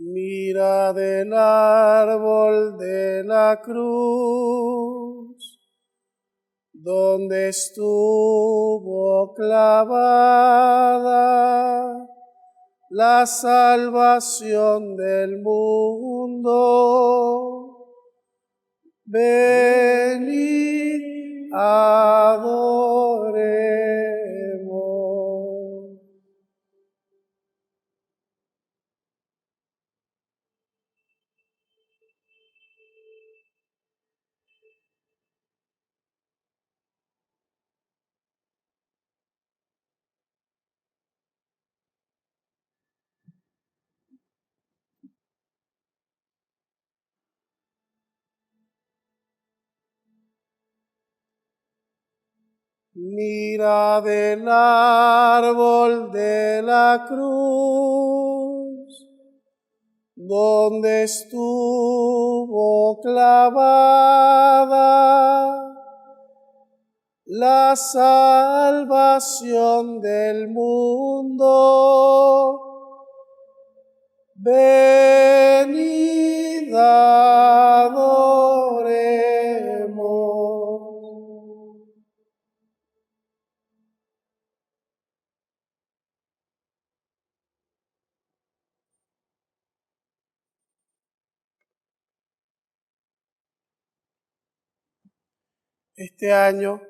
Mira del árbol de la cruz, donde estuvo clavada la salvación del mundo. Venid, adoremos. Mira del árbol de la cruz, donde estuvo clavada la salvación del mundo. Venid, adoremos. Este año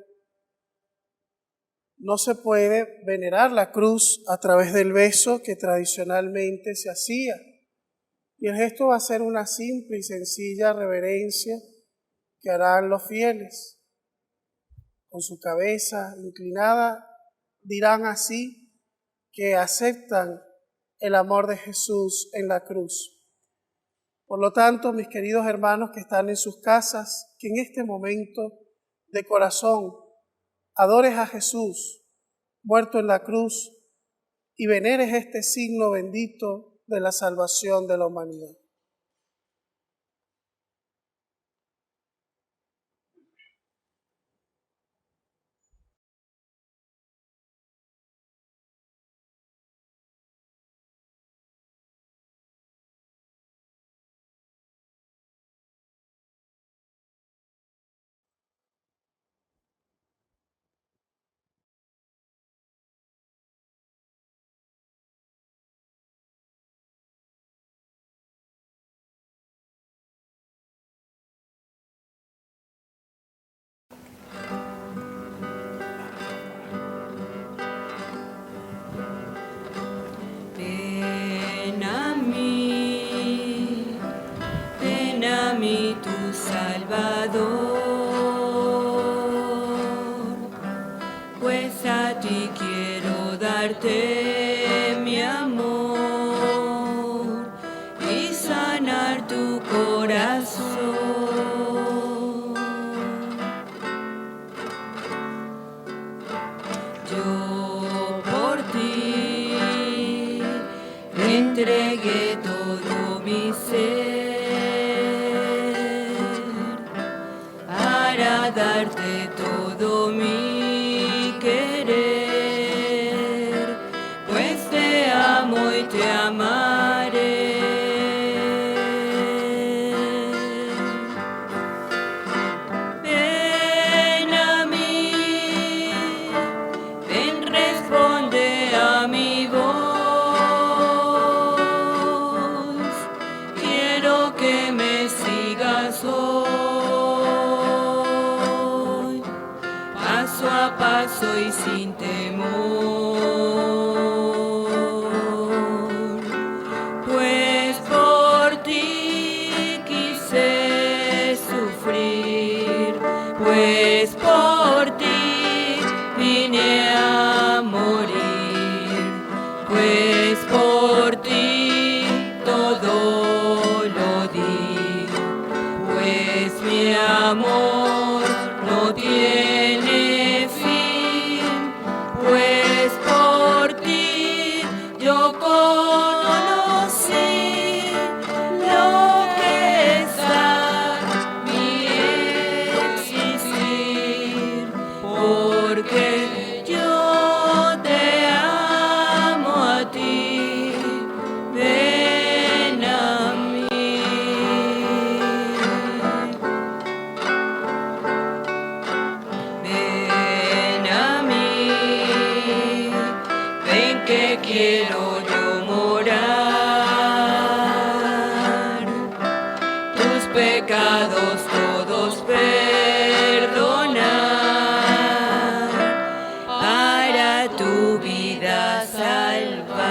no se puede venerar la cruz a través del beso que tradicionalmente se hacía. Y el gesto va a ser una simple y sencilla reverencia que harán los fieles. Con su cabeza inclinada dirán así que aceptan el amor de Jesús en la cruz. Por lo tanto, mis queridos hermanos que están en sus casas, que en este momento de corazón adores a Jesús muerto en la cruz y veneres este signo bendito de la salvación de la humanidad. Tu Salvador, pues a ti quiero darte mi amor y sanar tu corazón. Yo por ti entregué todo mi ser, darte todo mi querer, pues te amo y te amaré. Ven a mí, ven, responde a mi voz, quiero que me sigas hoy. Paso a paso y sin temor, pues por ti quise sufrir, pues por ti vine a morir, pues por ti todo lo di, pues mi amor no tiene fin, pues por ti yo conocí lo que es dar mi existir, porque yo quiero yo morar, tus pecados todos perdonar, para tu vida salvar.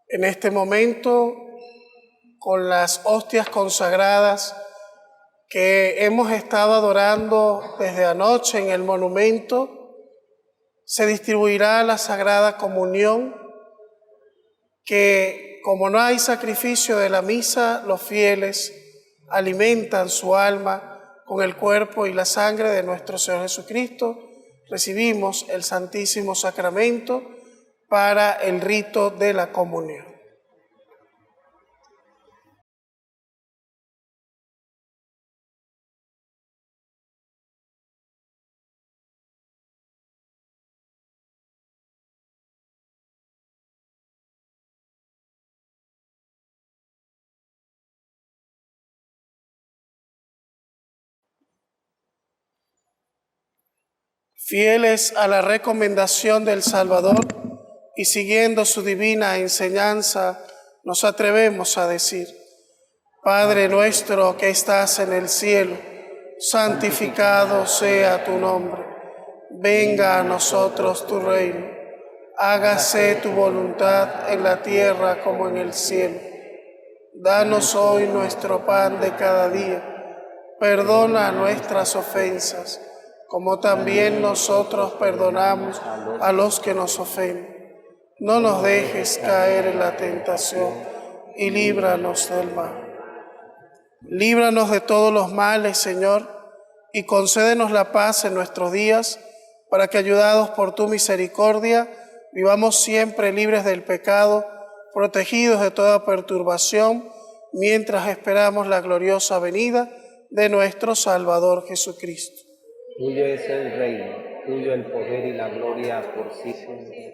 En este momento, con las hostias consagradas que hemos estado adorando desde anoche en el monumento, se distribuirá la Sagrada Comunión, que como no hay sacrificio de la misa, los fieles alimentan su alma con el cuerpo y la sangre de nuestro Señor Jesucristo. Recibimos el Santísimo Sacramento para el rito de la comunión. Fieles a la recomendación del Salvador y siguiendo su divina enseñanza, nos atrevemos a decir: Padre nuestro que estás en el cielo, santificado sea tu nombre. Venga a nosotros tu reino. Hágase tu voluntad en la tierra como en el cielo. Danos hoy nuestro pan de cada día. Perdona nuestras ofensas, como también nosotros perdonamos a los que nos ofenden. No nos dejes caer en la tentación y líbranos del mal. Líbranos de todos los males, Señor, y concédenos la paz en nuestros días, para que, ayudados por tu misericordia, vivamos siempre libres del pecado, protegidos de toda perturbación, mientras esperamos la gloriosa venida de nuestro Salvador Jesucristo. Tuyo es el reino, tuyo el poder y la gloria por siempre.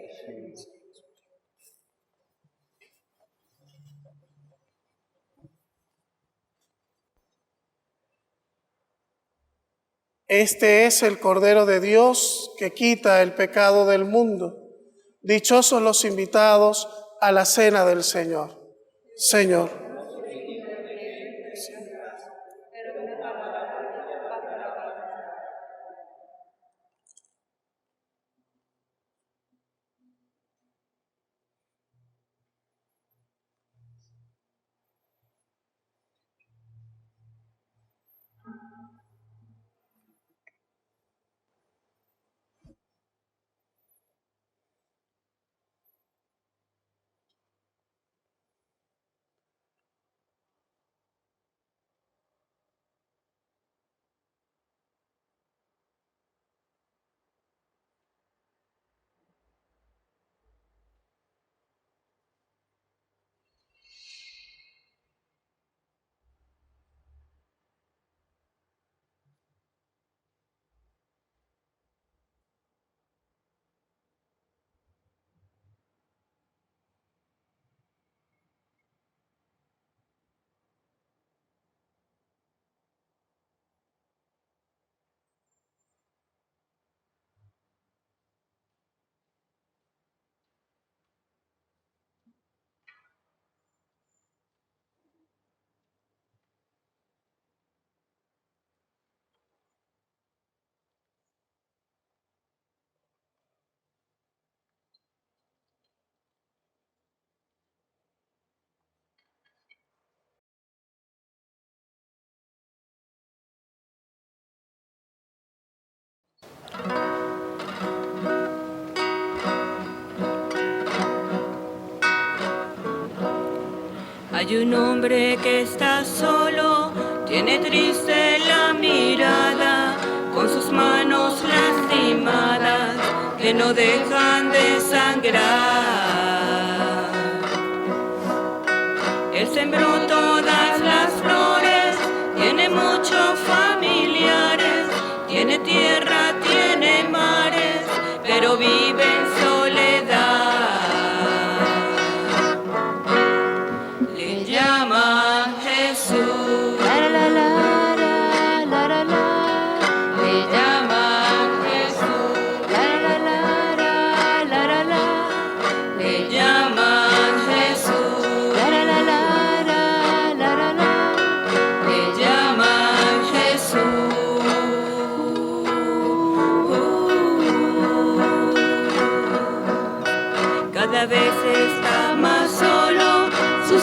Este es el Cordero de Dios que quita el pecado del mundo. Dichosos los invitados a la cena del Señor. Señor. Hay un hombre que está solo, tiene triste la mirada, con sus manos lastimadas que no dejan de sangrar. Él sembró todas las flores, tiene muchos familiares, tiene tierra, tiene mares, pero vive en soledad. Le llaman Jesús. La, la, la.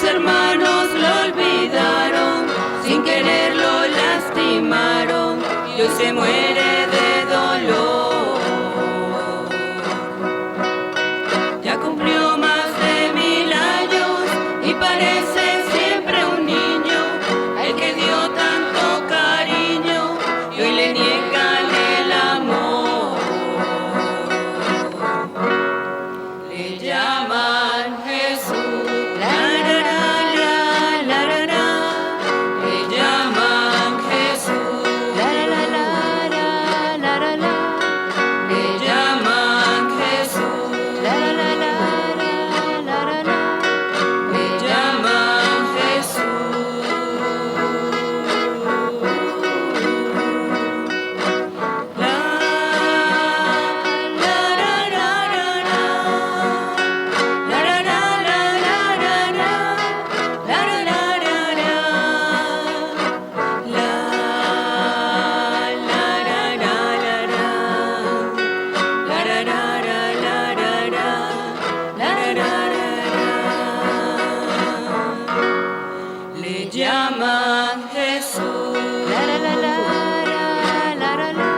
sus hermanos lo olvidaron, sin quererlo lastimaron, y hoy se muere de dolor. Ya cumplió más de 1000 años y parece siempre un niño, el que dio tanto cariño y hoy le niegan el amor. Le llaman Jesús, la la la la la la la. Le llaman Jesús, la la la la la la la. Le llaman Jesús, la la la la la la la. Le llaman Jesús. La la la la la la. La la la la la la la. La la la la la. La la la la la la. La la la la la la la. La la la la la. Le llaman Jesús. La la la la la la la.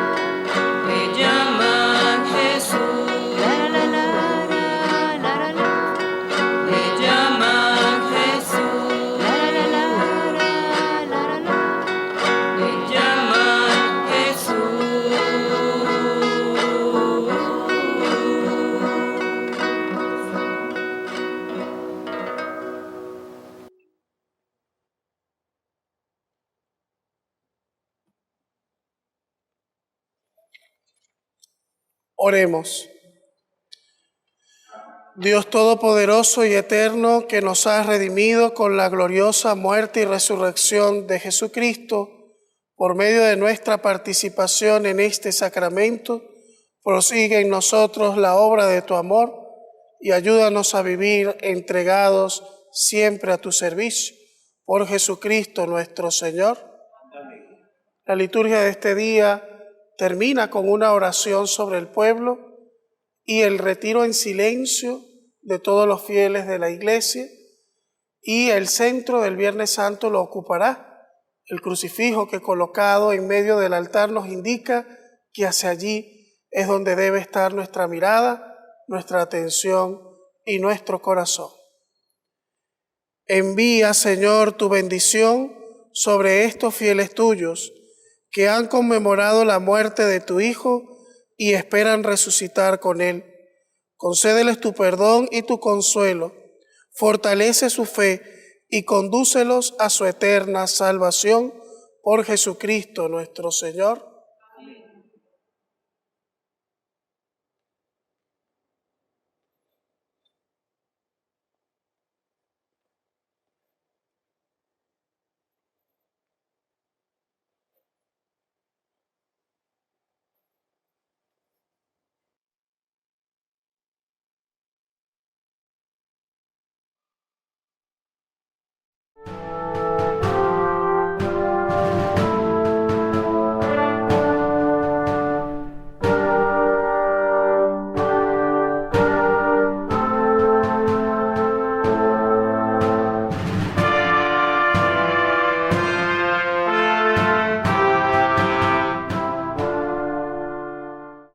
Le llaman Jesús. La la la la la la la. Le llaman Jesús. La la la la la la la. Le llaman Jesús. Oremos. Dios Todopoderoso y Eterno, que nos has redimido con la gloriosa muerte y resurrección de Jesucristo, por medio de nuestra participación en este sacramento, prosigue en nosotros la obra de tu amor y ayúdanos a vivir entregados siempre a tu servicio. Por Jesucristo nuestro Señor. La liturgia de este día termina con una oración sobre el pueblo y el retiro en silencio de todos los fieles de la Iglesia, y el centro del Viernes Santo lo ocupará el crucifijo que, colocado en medio del altar, nos indica que hacia allí es donde debe estar nuestra mirada, nuestra atención y nuestro corazón. Envía, Señor, tu bendición sobre estos fieles tuyos que han conmemorado la muerte de tu Hijo y esperan resucitar con él. Concédeles tu perdón y tu consuelo, fortalece su fe y condúcelos a su eterna salvación por Jesucristo nuestro Señor.